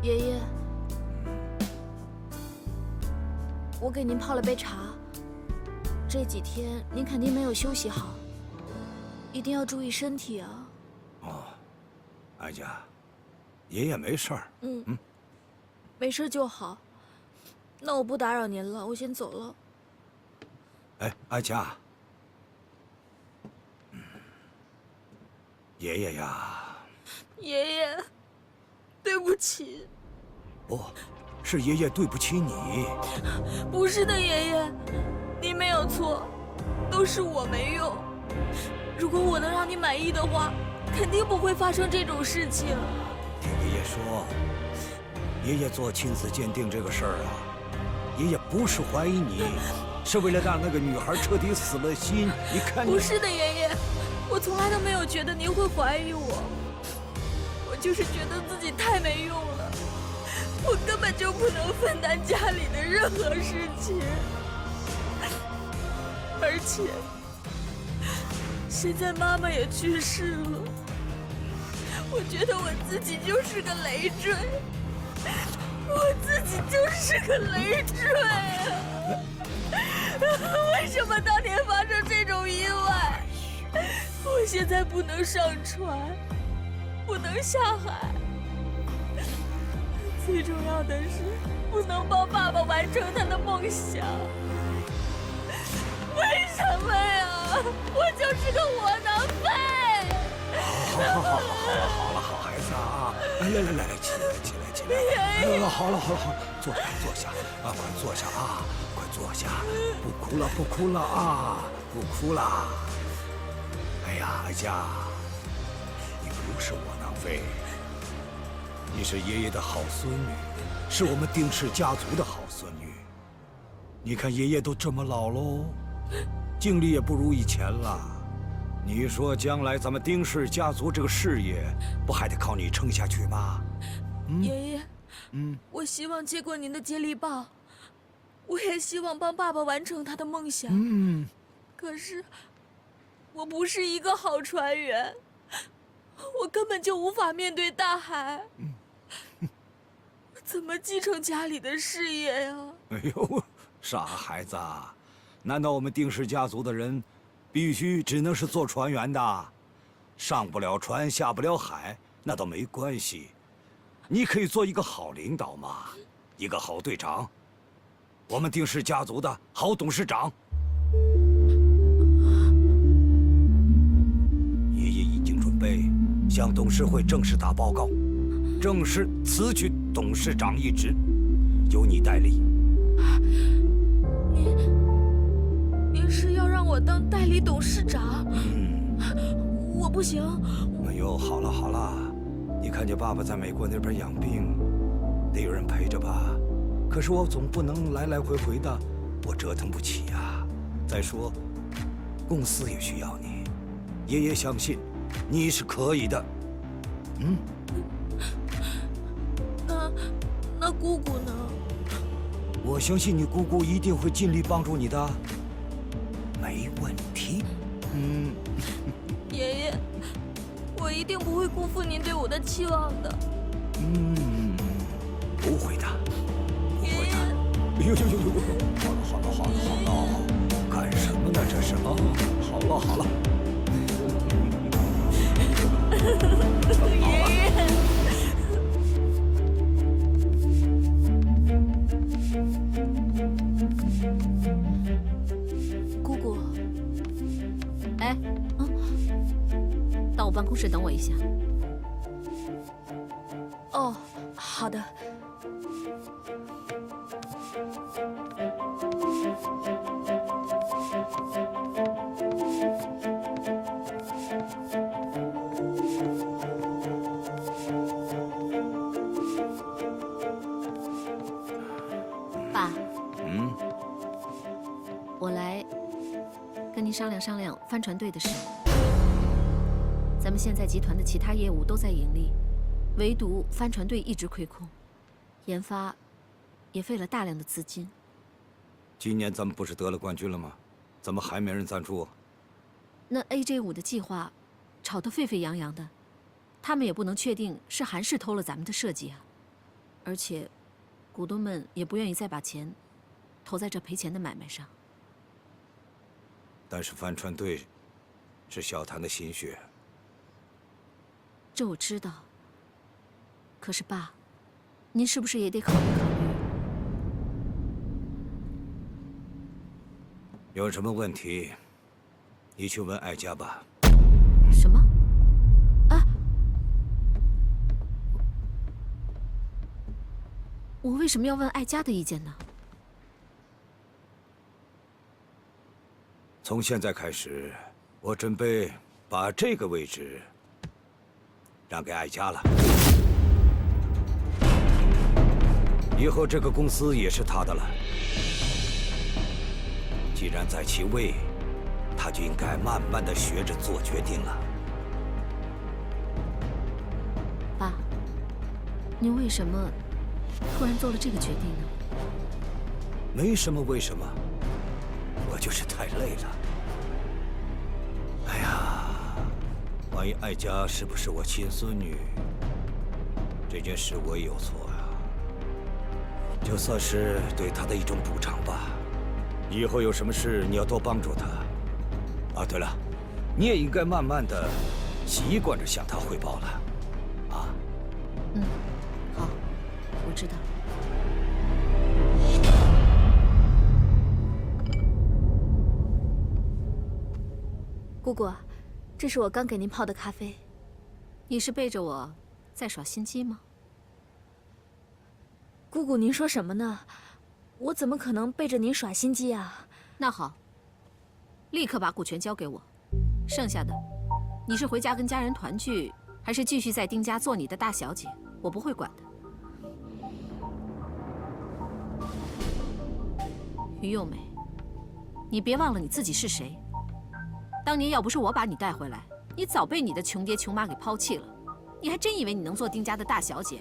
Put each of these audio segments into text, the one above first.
爷爷，我给您泡了杯茶。这几天您肯定没有休息好，一定要注意身体啊。哦，哀家，爷爷没事儿。没事就好。那我不打扰您了，我先走了。哎，哀家，爷爷呀，爷爷，对不起。不，是爷爷对不起你。不是的，爷爷，您没有错，都是我没用。如果我能让你满意的话，肯定不会发生这种事情。听爷爷说，爷爷做亲子鉴定这个事儿啊，爷爷不是怀疑你，是为了让那个女孩彻底死了心。你看你，不是的，爷爷，我从来都没有觉得您会怀疑我，我就是觉得自己太没用了，我根本就不能分担家里的任何事情，而且现在妈妈也去世了，我觉得我自己就是个累赘，我自己就是个累赘啊！为什么当年发生这种意外，我现在不能上船，不能下海，最重要的是不能帮爸爸完成他的梦想。为什么呀？我就是个窝囊废！好了，好孩子啊！来，起来！好了，坐下啊！快坐下啊！快坐下！不哭了啊！不哭了！哎呀，哀家，你不是窝囊废，你是爷爷的好孙女，是我们丁氏家族的好孙女。你看爷爷都这么老喽，精力也不如以前了。你说将来咱们丁氏家族这个事业，不还得靠你撑下去吗？爷爷，我希望接过您的接力棒，我也希望帮爸爸完成他的梦想。可是我不是一个好船员，我根本就无法面对大海。我怎么继承家里的事业呀？哎呦，傻孩子，难道我们丁氏家族的人必须只能是做船员的？上不了船，下不了海，那倒没关系。你可以做一个好领导嘛，一个好队长，我们丁氏家族的好董事长。爷爷已经准备向董事会正式打报告，正式辞去董事长一职，由你代理。您是要让我当代理董事长？我不行。哎呦，好了，你看见爸爸在美国那边养病，得有人陪着吧？可是我总不能来回的，我折腾不起呀。再说，公司也需要你，爷爷相信你是可以的。那姑姑呢？我相信你姑姑一定会尽力帮助你的，没问题。爷爷，我一定不会辜负您对我的期望的。不会的，不会的。爷爷，好了，干什么呢这是啊？好了。爷爷。姑姑，哎，到我办公室等我一下。哦，好的。爸，我来跟您商量帆船队的事。咱们现在集团的其他业务都在盈利，唯独帆船队一直亏空，研发也费了大量的资金。今年咱们不是得了冠军了吗？怎么还没人赞助？那 AJ5的计划吵得沸沸扬扬的，他们也不能确定是韩氏偷了咱们的设计啊。而且，股东们也不愿意再把钱投在这赔钱的买卖上。但是帆船队是小谭的心血。这我知道。可是爸，您是不是也得考虑考虑？有什么问题，你去问艾佳吧。什么？啊！我为什么要问艾佳的意见呢？从现在开始，我准备把这个位置让给艾佳了。以后这个公司也是他的了。既然在其位，他就应该慢慢的学着做决定了。爸，您为什么突然做了这个决定呢？没什么为什么，我就是太累了。哎呀，万一艾佳是不是我亲孙女，这件事我也有错啊。就算是对她的一种补偿吧。以后有什么事，你要多帮助她。啊，对了，你也应该慢慢的习惯着向她汇报了，啊？嗯，好，我知道。姑姑，这是我刚给您泡的咖啡。你是背着我在耍心机吗？姑姑，您说什么呢？我怎么可能背着您耍心机啊？那好，立刻把股权交给我，剩下的，你是回家跟家人团聚，还是继续在丁家做你的大小姐，我不会管的。于幼美，你别忘了你自己是谁。当年要不是我把你带回来，你早被你的穷爹穷妈给抛弃了。你还真以为你能做丁家的大小姐？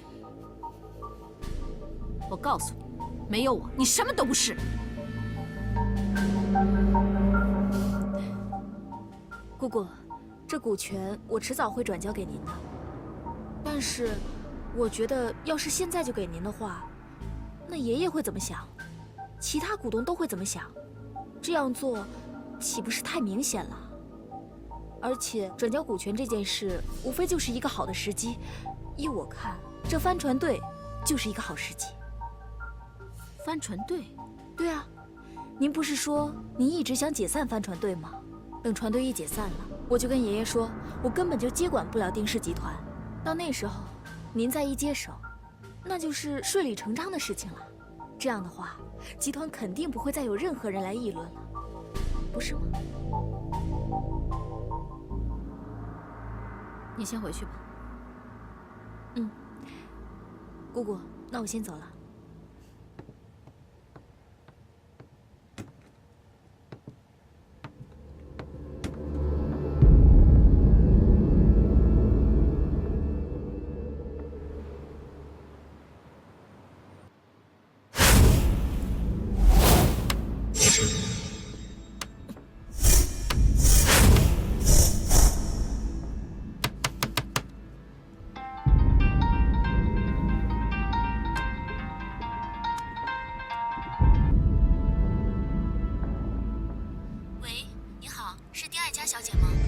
我告诉你，没有我，你什么都不是。姑姑，这股权我迟早会转交给您的。但是，我觉得要是现在就给您的话，那爷爷会怎么想？其他股东都会怎么想？这样做，岂不是太明显了？而且转交股权这件事，无非就是一个好的时机。依我看，这帆船队就是一个好时机。帆船队？对啊，您不是说您一直想解散帆船队吗？等船队一解散了，我就跟爷爷说，我根本就接管不了丁氏集团。到那时候，您再一接手，那就是顺理成章的事情了。这样的话，集团肯定不会再有任何人来议论了，不是吗？你先回去吧。嗯，姑姑，那我先走了。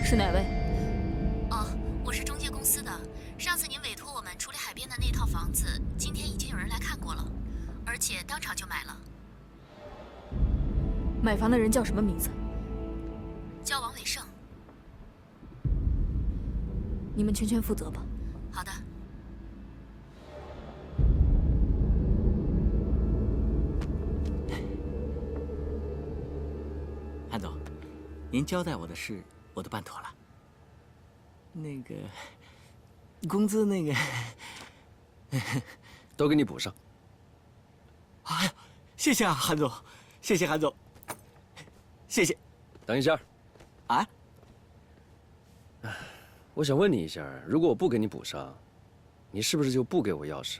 是哪位？哦，我是中介公司的。上次您委托我们处理海边的那套房子，今天已经有人来看过了，而且当场就买了。买房的人叫什么名字？叫王伟胜。你们全权负责吧。好的。韩总，您交代我的事我都办妥了。那个工资那个都给你补上。哎呀，谢谢啊，韩总，谢谢韩总，谢谢。等一下。啊？我想问你一下，如果我不给你补上，你是不是就不给我钥匙？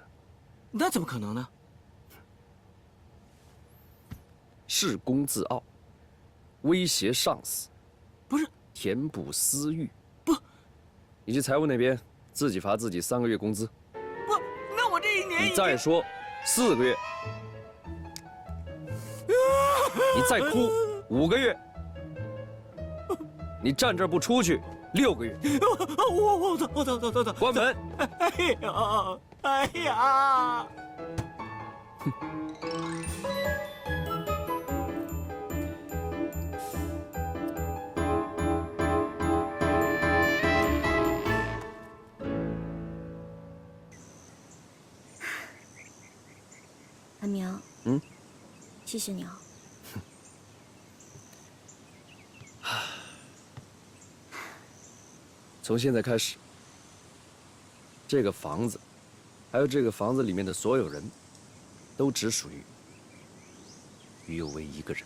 那怎么可能呢？恃功自傲，威胁上司，不是填补私欲。不，你去财务那边自己罚自己3个月工资。不，那我这一年你再说4个月，你再哭5个月，你站这儿不出去6个月。我走，关门。哎呀！安明，谢谢你啊。从现在开始，这个房子，还有这个房子里面的所有人，都只属于于有为一个人。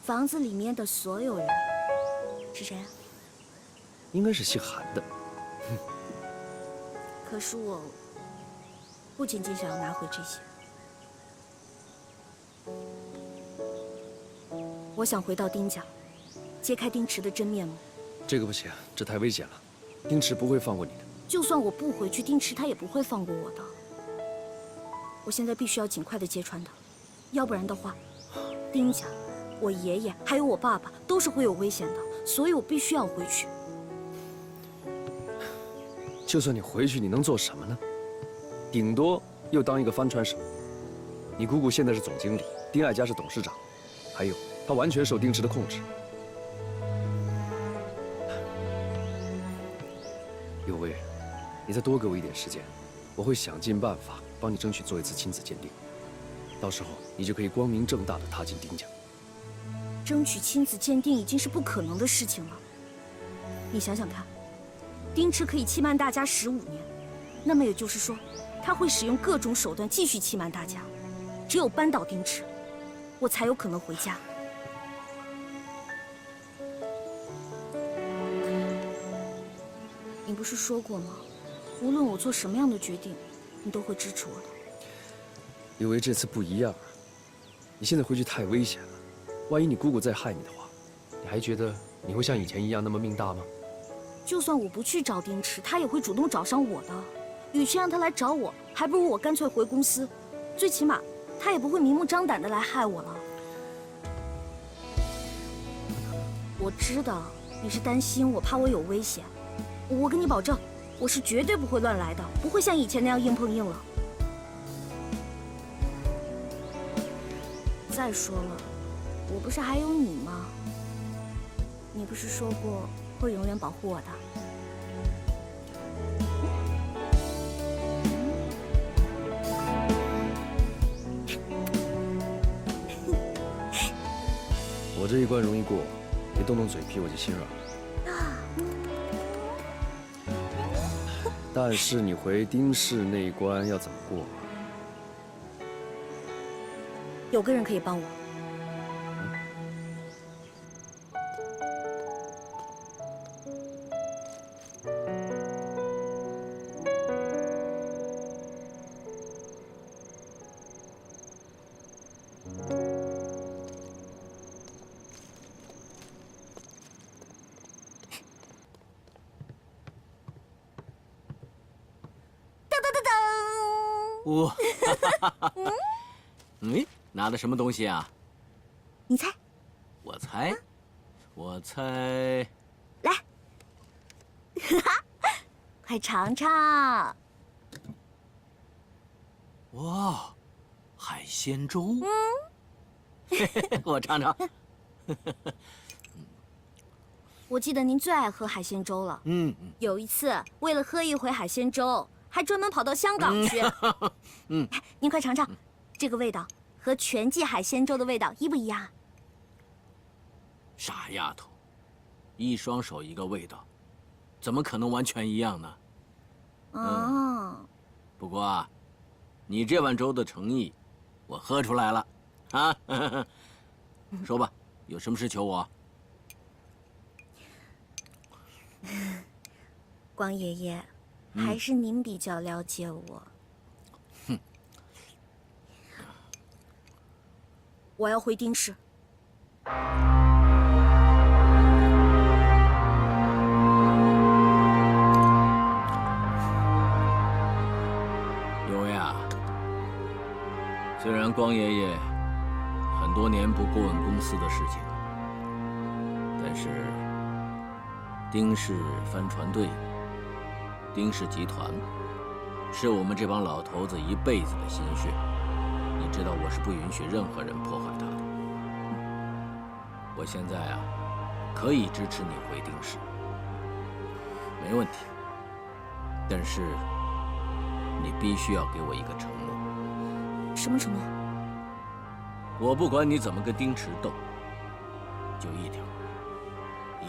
房子里面的所有人是谁啊？应该是姓韩的。可是我不仅仅想要拿回这些，我想回到丁家，揭开丁池的真面目。这个不行，这太危险了，丁池不会放过你的。就算我不回去，丁池他也不会放过我的。我现在必须要尽快的揭穿他，要不然的话，丁家、我爷爷还有我爸爸都是会有危险的，所以我必须要回去。就算你回去，你能做什么呢？顶多又当一个帆船手。你姑姑现在是总经理，丁爱家是董事长，还有她完全受丁池的控制。有为，你再多给我一点时间，我会想尽办法帮你争取做一次亲子鉴定，到时候你就可以光明正大的踏进丁家。争取亲子鉴定已经是不可能的事情了。你想想看，丁池可以欺瞒大家15年，那么也就是说，他会使用各种手段继续欺瞒大家。只有扳倒丁池，我才有可能回家。你不是说过吗？无论我做什么样的决定，你都会支持我的。有为这次不一样，你现在回去太危险了，万一你姑姑再害你的话，你还觉得你会像以前一样那么命大吗？就算我不去找丁池，他也会主动找上我的。与其让他来找我，还不如我干脆回公司，最起码他也不会明目张胆的来害我了。我知道你是担心我，怕我有危险。我跟你保证，我是绝对不会乱来的，不会像以前那样硬碰硬了。再说了，我不是还有你吗？你不是说过会永远保护我的？我这一关容易过，你动动嘴皮我就心软了。但是你回丁氏那一关要怎么过？有个人可以帮我。我，拿的什么东西啊？你猜？我猜，我猜，来，快尝尝。哇，海鲜粥。我尝尝。我记得您最爱喝海鲜粥了。有一次为了喝一回海鲜粥，还专门跑到香港去。您快尝尝，这个味道和全季海鲜粥的味道一不一样？傻丫头，一双手一个味道，怎么可能完全一样呢？不过啊，你这碗粥的诚意，我喝出来了。啊，说吧，有什么事求我？光爷爷，还是您比较了解我。我要回丁氏。虽然光爷爷很多年不过问公司的事情，但是丁氏帆船队、丁氏集团是我们这帮老头子一辈子的心血。你知道我是不允许任何人破坏它的。我现在啊，可以支持你回丁氏，没问题。但是你必须要给我一个承诺。什么承诺？我不管你怎么跟丁池斗，就一条，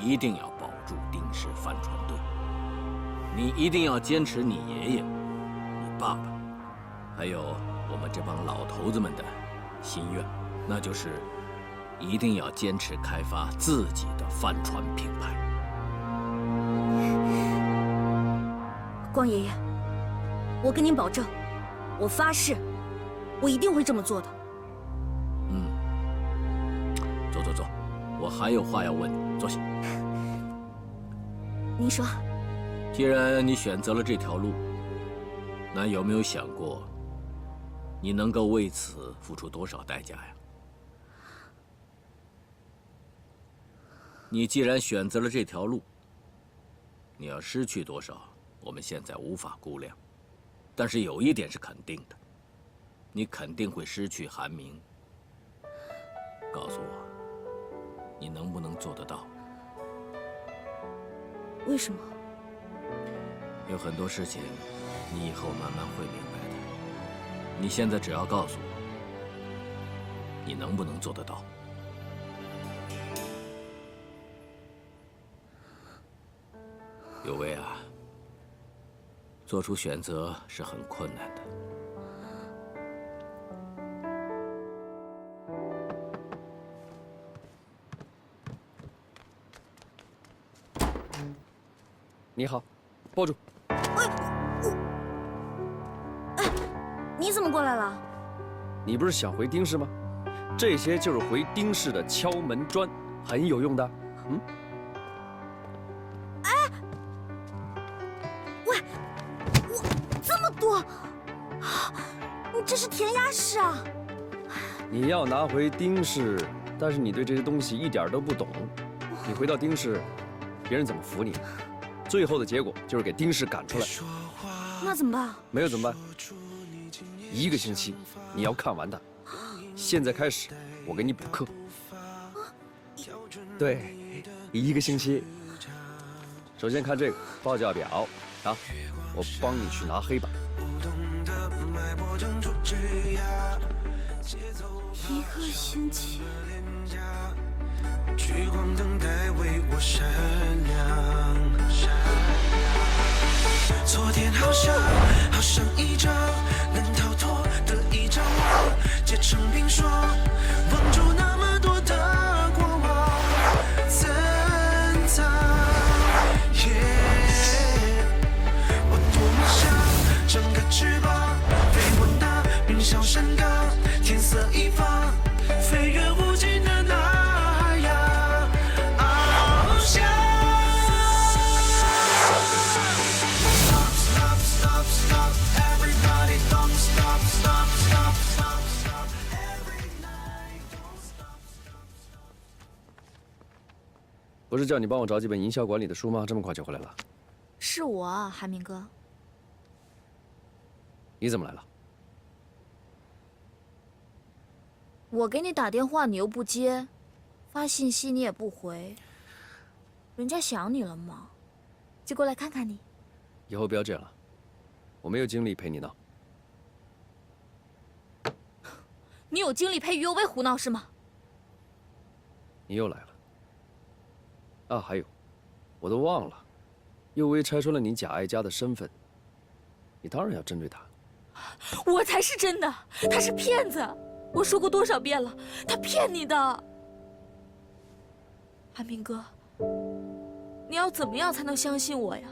一定要保住丁氏帆船队。你一定要坚持你爷爷、你爸爸，还有我们这帮老头子们的心愿，那就是一定要坚持开发自己的帆船品牌。光爷爷，我跟您保证，我发誓，我一定会这么做的。坐，我还有话要问你，坐下。您说。既然你选择了这条路，那有没有想过，你能够为此付出多少代价呀？你既然选择了这条路，你要失去多少，我们现在无法估量。但是有一点是肯定的，你肯定会失去韩明。告诉我，你能不能做得到？为什么？有很多事情，你以后慢慢会明白的。你现在只要告诉我，你能不能做得到？有为啊，做出选择是很困难的。你好，抱住。你怎么过来了？你不是想回丁氏吗？这些就是回丁氏的敲门砖，很有用的。喂，我这么多，你这是填鸭式啊！你要拿回丁氏，但是你对这些东西一点都不懂。你回到丁氏，别人怎么服你？最后的结果就是给丁氏赶出来。那怎么办？没有怎么办？1个星期，你要看完的。现在开始，我给你补课。对，1个星期。首先看这个报价表啊，我帮你去拿黑板。1个星期。聚光灯带为我闪亮。昨天好像一张能逃脱的一张网，结成冰霜，蒙住那么多的过往，珍藏。我多么想张开翅膀，飞往那云霄山岗，天色一方，飞越无尽的那海洋，翱翔。不是叫你帮我找几本营销管理的书吗？这么快就回来了？是我啊，韩明哥。你怎么来了？我给你打电话你又不接，发信息你也不回，人家想你了吗？就过来看看你。以后不要这样了，我没有精力陪你闹。你有精力陪于右威胡闹是吗？你又来了。啊，还有，我都忘了，右威拆穿了你贾爱家的身份，你当然要针对他。我才是真的，他是骗子。我说过多少遍了，他骗你的。韩明哥，你要怎么样才能相信我呀？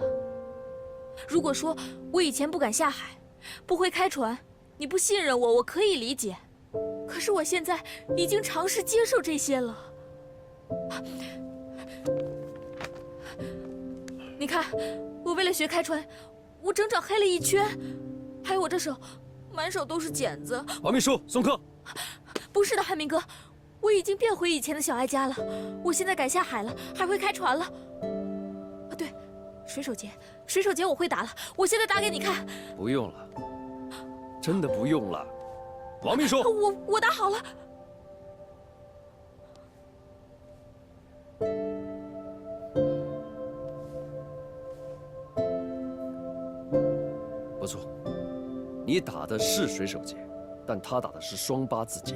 如果说我以前不敢下海，不会开船，你不信任我，我可以理解。可是我现在已经尝试接受这些了。你看，我为了学开船，我整整黑了1圈。还有我这手，满手都是茧子。王秘书，送客。不是的，韩明哥，我已经变回以前的小哀家了。我现在敢下海了，还会开船了。啊，对，水手节我会打了。我现在打给你看。不用了，真的不用了。王秘书，我打好了。不错，你打的是水手节，但他打的是双八字节。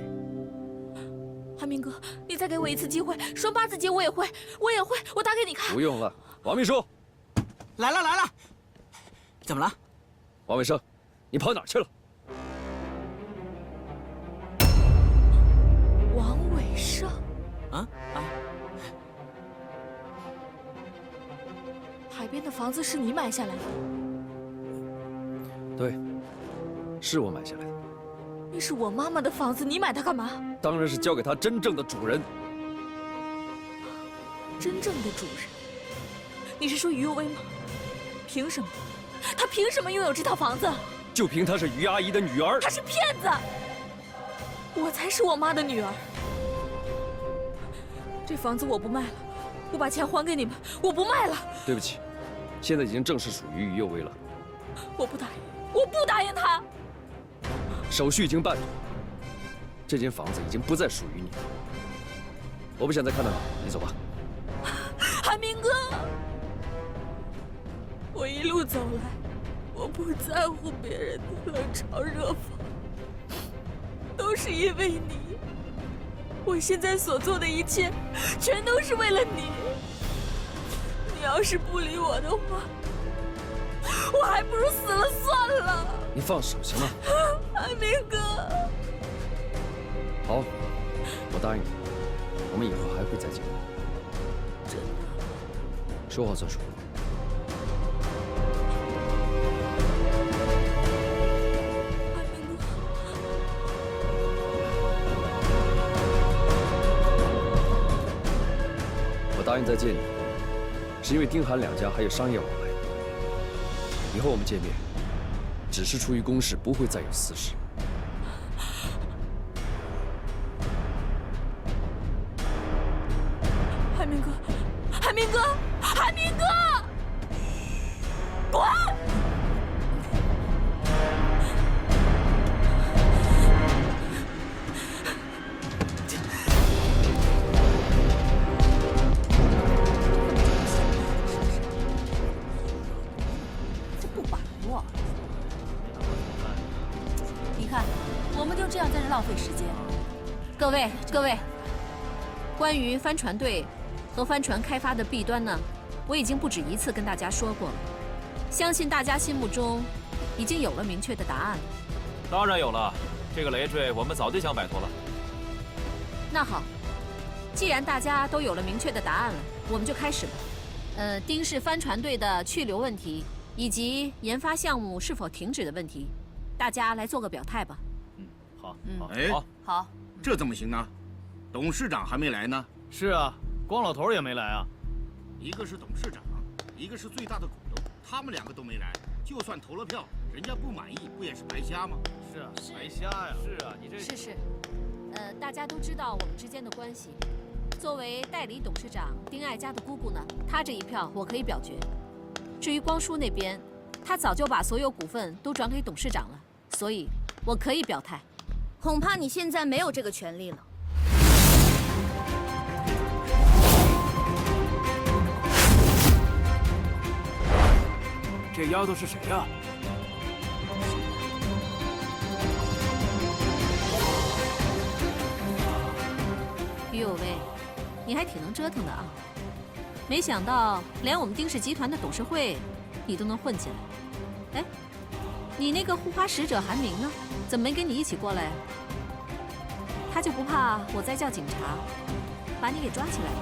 韩明哥，你再给我一次机会，双八字节我也会，我打给你看。不用了，王秘书，来了，怎么了？王伟生，你跑哪儿去了？王伟生，海边的房子是你买下来的？对，是我买下来的。那是我妈妈的房子，你买它干嘛？当然是交给他真正的主人。真正的主人？你是说于有为吗？凭什么？他凭什么拥有这套房子？就凭她是于阿姨的女儿。他是骗子！我才是我妈的女儿。这房子我不卖了，我把钱还给你们，我不卖了。对不起，现在已经正式属于于有为了。我不答应，我不答应他。手续已经办妥，这间房子已经不再属于你。我不想再看到你，你走吧。韩明哥，我一路走来，我不在乎别人的冷嘲热讽，都是因为你。我现在所做的一切，全都是为了你。你要是不理我的话，我还不如死了算了。你放手行吗？韩明哥，好，我答应你，我们以后还会再见。真的？说话算数。韩明哥，我答应再见你，是因为丁韩两家还有商业往来。以后我们见面，只是出于公事，不会再有私事。韩明哥，韩明哥，韩明哥，滚！这不把握。你看，我们就这样在这浪费时间。各位，关于帆船队和帆船开发的弊端呢，我已经不止一次跟大家说过了，相信大家心目中已经有了明确的答案了。当然有了，这个累赘我们早就想摆脱了。那好，既然大家都有了明确的答案了，我们就开始吧。丁氏帆船队的去留问题，以及研发项目是否停止的问题，大家来做个表态吧。好，哎，好，这怎么行呢？董事长还没来呢。是啊，光老头也没来啊。一个是董事长，一个是最大的股东，他们两个都没来，就算投了票，人家不满意，不也是白瞎吗？是啊，白瞎呀。是啊，你这是，大家都知道我们之间的关系。作为代理董事长丁爱家的姑姑呢，她这一票我可以表决。至于光叔那边，他早就把所有股份都转给董事长了，所以我可以表态。恐怕你现在没有这个权利了。这丫头是谁呀？于有为，你还挺能折腾的啊！没想到连我们丁氏集团的董事会，你都能混进来。哎，你那个护花使者韩明呢？怎么没跟你一起过来呀？他就不怕我再叫警察把你给抓起来了？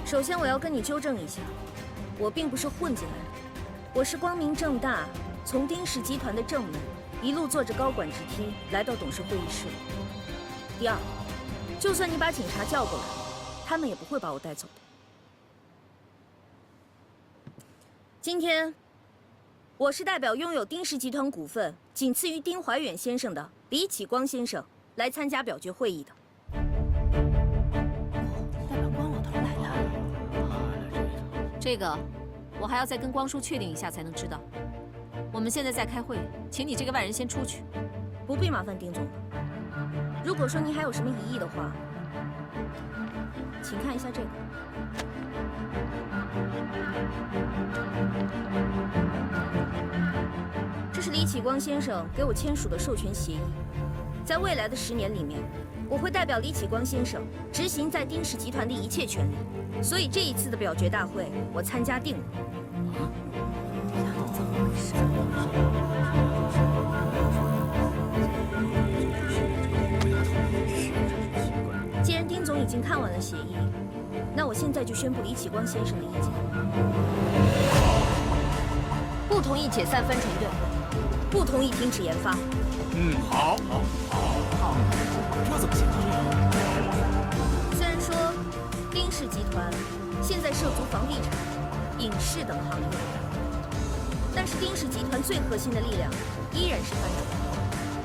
首先，我要跟你纠正一下，我并不是混进来的，我是光明正大从丁氏集团的正门一路坐着高管直梯来到董事会议室。第二，就算你把警察叫过来，他们也不会把我带走的。今天，我是代表拥有丁氏集团股份仅次于丁怀远先生的李启光先生来参加表决会议的。代表光老头来了。这个我还要再跟光叔确定一下才能知道。我们现在在开会，请你这个外人先出去。不必麻烦丁总了。如果说您还有什么疑义的话，请看一下这个。这是李启光先生给我签署的授权协议，在未来的10年里面，我会代表李启光先生执行在丁氏集团的一切权利，所以这一次的表决大会我参加定了。怎么回事？既然丁总已经看完了协议，那我现在就宣布李启光先生的意见：不同意解散帆船队，不同意停止研发。好，这怎么行啊？虽然说丁氏集团现在涉足房地产、影视等行业，但是丁氏集团最核心的力量依然是帆船。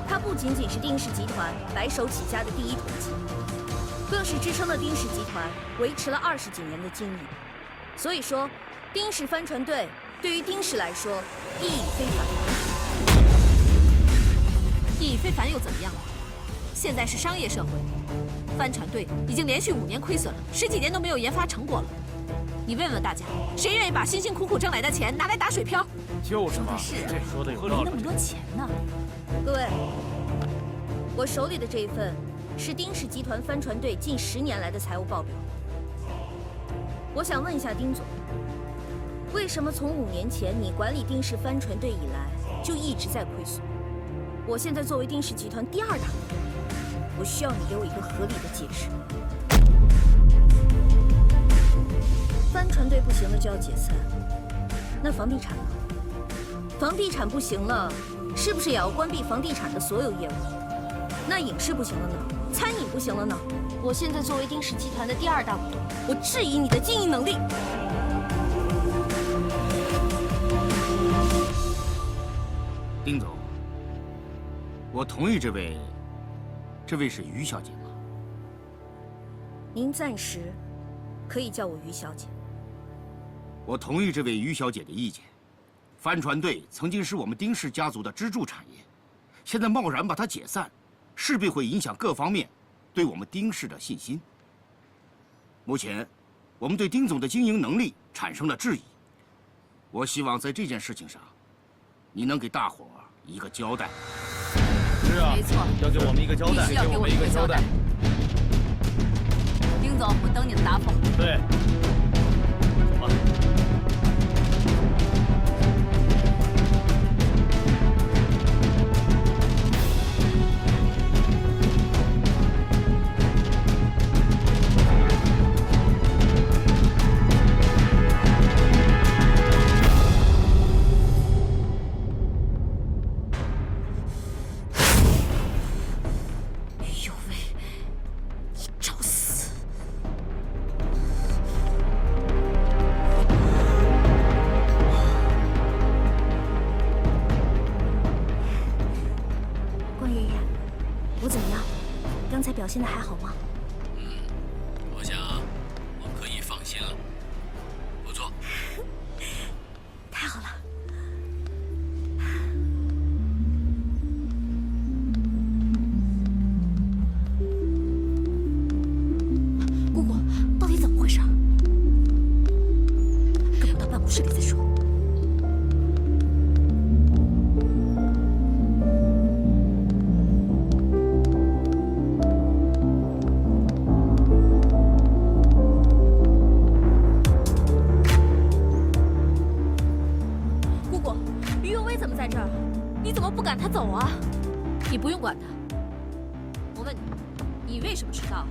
它不仅仅是丁氏集团白手起家的第一桶金，更是支撑了丁氏集团维持了20几年的经营。所以说，丁氏帆船队对于丁氏来说意义非凡。意义非凡又怎么样？现在是商业社会，帆船队已经连续5年亏损了，10几年都没有研发成果了。你问问大家，谁愿意把辛辛苦苦挣来的钱拿来打水漂？就是嘛，是这说的有没道理。那么多钱呢。各位，我手里的这一份是丁氏集团帆船队近10年来的财务报表。我想问一下丁总，为什么从5年前你管理丁氏帆船队以来就一直在亏损？我现在作为丁氏集团第2大股东，我需要你给我一个合理的解释。帆船队不行了就要解散，那房地产呢？房地产不行了，是不是也要关闭房地产的所有业务？那影视不行了呢？餐饮不行了呢？我现在作为丁氏集团的第2大股东，我质疑你的经营能力。丁总，我同意这位是于小姐吗？您暂时可以叫我于小姐。我同意这位于小姐的意见。帆船队曾经是我们丁氏家族的支柱产业，现在贸然把它解散，势必会影响各方面对我们丁氏的信心。目前，我们对丁总的经营能力产生了质疑。我希望在这件事情上，你能给大伙儿一个交代。是啊，没错，要给我们一个交代，必须要给我们一个交代。丁总，我等你的答复。对。走吧。表现得还好吗？我想我可以放心了，不错。太好了。姑姑，到底怎么回事？跟我到办公室里再说。他走啊！你不用管他。我问你，你为什么迟到？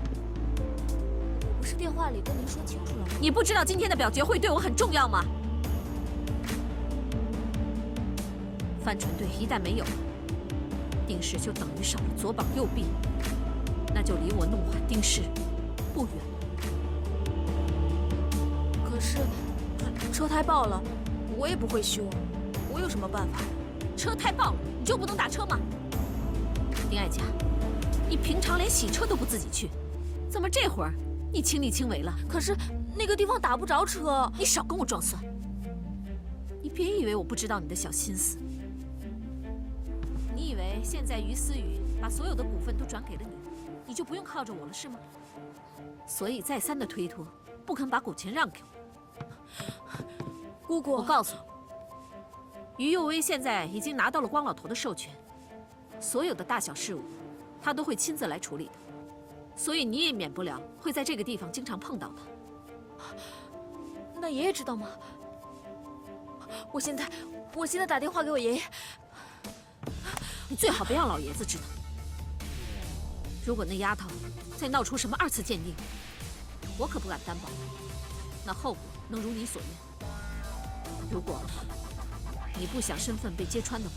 我不是电话里跟您说清楚了吗？你不知道今天的表决会对我很重要吗？帆船队一旦没有了，丁氏就等于少了左膀右臂，那就离我弄垮丁氏不远了。可是车胎爆了，我也不会修。我我有什么办法？车太爆了，你就不能打车吗？丁爱佳，你平常连洗车都不自己去，怎么这会儿你亲力亲为了？可是那个地方打不着车。你少跟我装蒜！你别以为我不知道你的小心思。你以为现在于思雨把所有的股份都转给了你，你就不用靠着我了是吗？所以再三的推脱，不肯把股权让给我。姑姑，我告诉你，于佑威现在已经拿到了光老头的授权，所有的大小事务，他都会亲自来处理的，所以你也免不了会在这个地方经常碰到他。那爷爷知道吗？我现在打电话给我爷爷。你最好别让老爷子知道。如果那丫头再闹出什么2次鉴定，我可不敢担保，那后果能如你所愿。如果你不想身份被揭穿的话，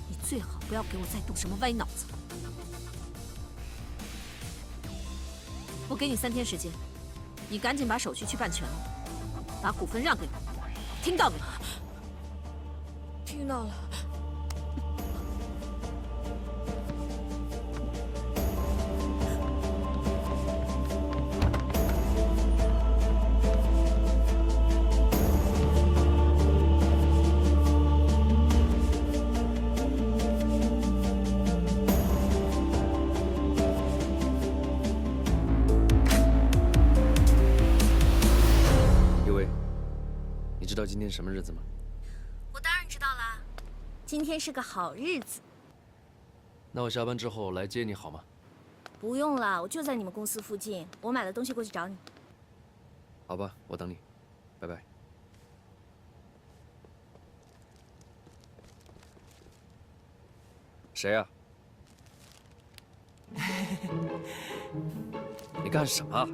你最好不要给我再动什么歪脑子。我给你3天时间，你赶紧把手续去办全了，把股份让给我，听到没？听到了。你知道今天什么日子吗？我当然知道啦，今天是个好日子。那我下班之后来接你好吗？不用了，我就在你们公司附近，我买了东西过去找你。好吧，我等你，拜拜。谁呀？你干什么？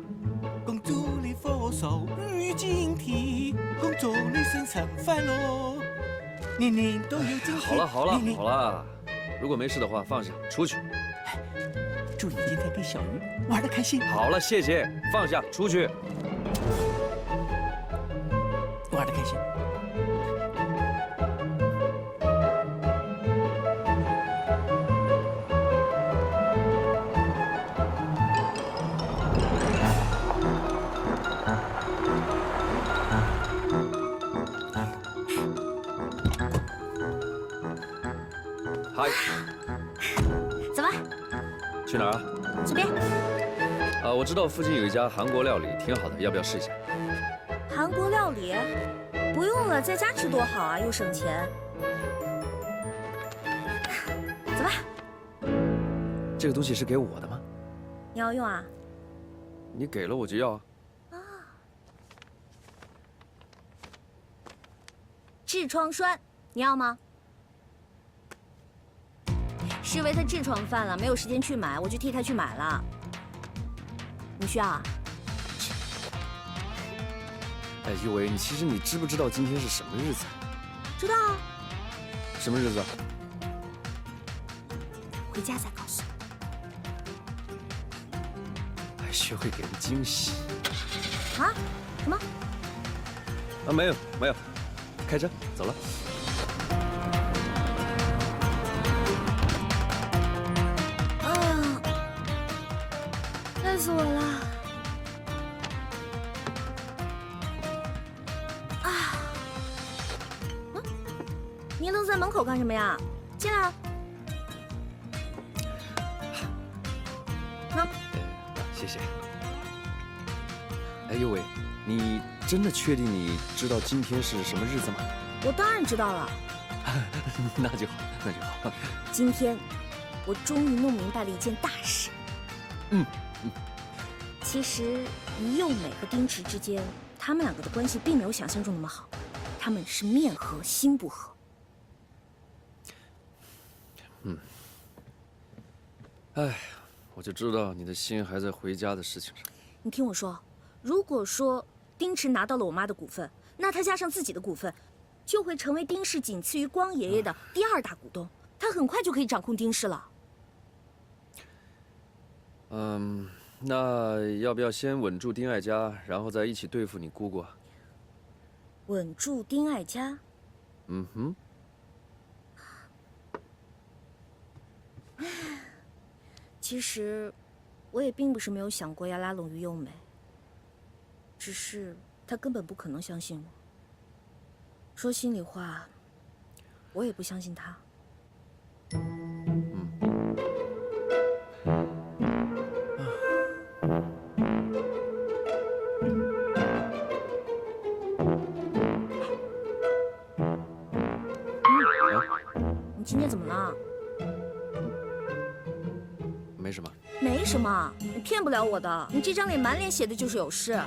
恭祝你佛寿与金体，恭祝你生辰快乐，年年都有惊喜。好了好了好了，如果没事的话，放下，出去。祝你今天跟小鱼玩得开心。好了，谢谢，放下，出去。玩得开心。嗨，走吧，去哪儿啊？随便。我知道附近有一家韩国料理，挺好的，要不要试一下？韩国料理？不用了，在家吃多好啊，又省钱。走吧。这个东西是给我的吗？你要用啊？你给了我就要啊。痔疮栓，你要吗？世维他痔疮犯了，没有时间去买，我就替他去买了。你需要啊？哎，佑维，其实你知不知道今天是什么日子？知道啊。什么日子？回家再告诉你。还学会给人惊喜。啊？什么？啊，没有没有，开车走了。累死我了！啊！你愣在门口干什么呀？进来啊！谢谢。哎，佑伟，你真的确定你知道今天是什么日子吗？我当然知道了。那就好，那就好。今天，我终于弄明白了一件大事。其实于幼美和丁池之间，他们两个的关系并没有想象中那么好，他们是面和心不和。哎，我就知道你的心还在回家的事情上。你听我说，如果说丁池拿到了我妈的股份，那他加上自己的股份，就会成为丁氏仅次于光爷爷的第2大股东，他很快就可以掌控丁氏了。那要不要先稳住丁爱佳，然后再一起对付你姑姑啊？稳住丁爱佳？嗯哼。其实，我也并不是没有想过要拉拢于幼美，只是她根本不可能相信我。说心里话，我也不相信她。你今天怎么了？没什么。没什么，你骗不了我的。你这张脸满脸写的就是有事，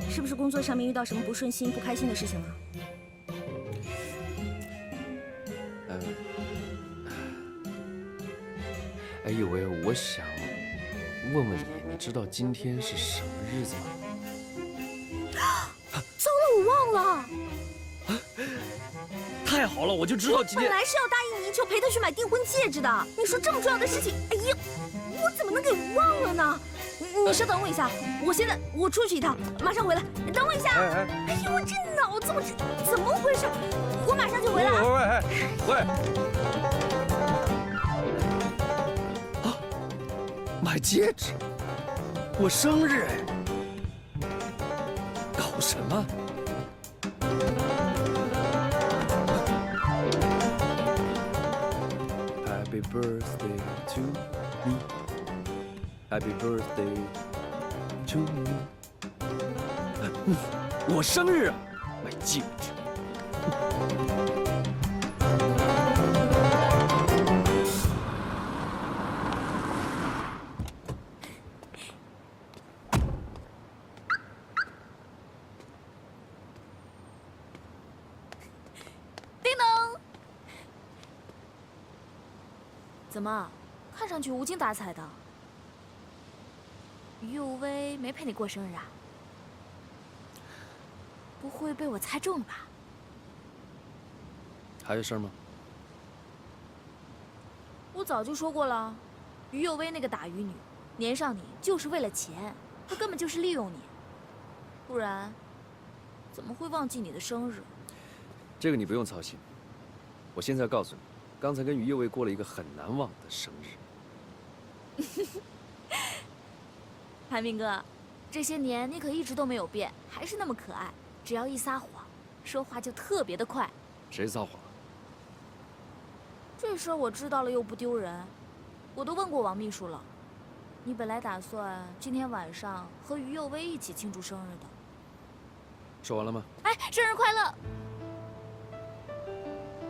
是不是工作上面遇到什么不顺心、不开心的事情了？哎呦喂，我想问问你，你知道今天是什么日子吗？糟了，我忘了。太好了，我就知道今天。本来是要答应你，就陪他去买订婚戒指的。你说这么重要的事情，哎呀，我怎么能给忘了呢？你稍等我一下，我出去一趟，马上回来。你等我一下。哎呦，我这脑子我这怎么回事？我马上就回来啊。喂。啊，买戒指，我生日哎，搞什么？Happy birthday to me. Happy birthday to me. 我生日啊，买戒指。叮咚！怎么，看上去无精打采的？于有为没陪你过生日啊？不会被我猜中了吧？还有事吗？我早就说过了，于有为那个打鱼女，粘上你就是为了钱，她根本就是利用你，不然怎么会忘记你的生日？这个你不用操心，我现在告诉你，刚才跟于右卫过了一个很难忘的生日。韩明哥，这些年你可一直都没有变，还是那么可爱。只要一撒谎，说话就特别的快。谁撒谎？这事儿我知道了又不丢人，我都问过王秘书了。你本来打算今天晚上和于右威一起庆祝生日的。说完了吗？哎，生日快乐！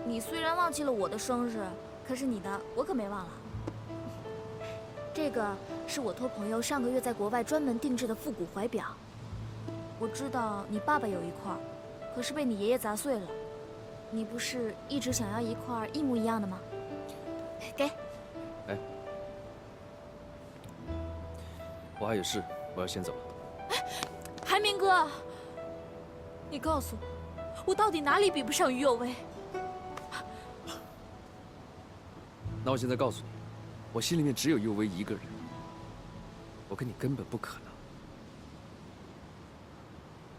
你虽然忘记了我的生日，可是你的我可没忘了。这个是我托朋友上个月在国外专门定制的复古怀表。我知道你爸爸有一块，可是被你爷爷砸碎了。你不是一直想要一块一模一样的吗？给。哎，我还有事，我要先走了。哎，韩明哥，你告诉我，我到底哪里比不上于有为？那我现在告诉你，我心里面只有右威一个人，我跟你根本不可能。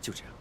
就这样。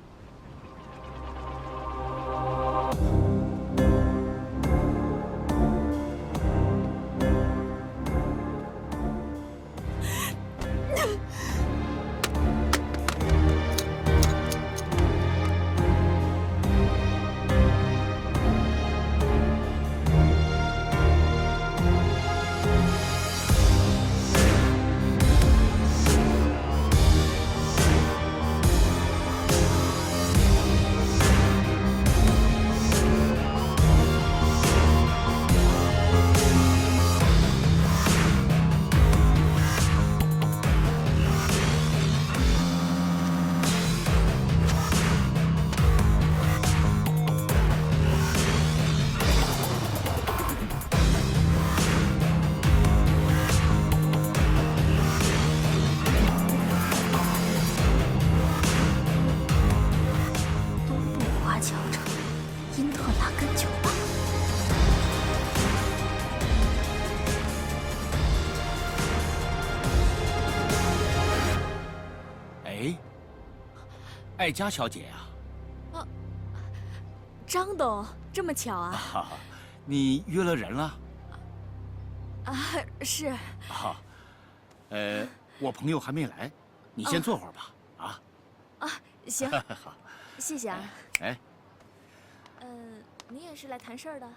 艾佳小姐呀，张董，这么巧啊！你约了人了？啊，是。我朋友还没来，你先坐会儿吧。行。好，谢谢啊。哎。你也是来谈事儿的？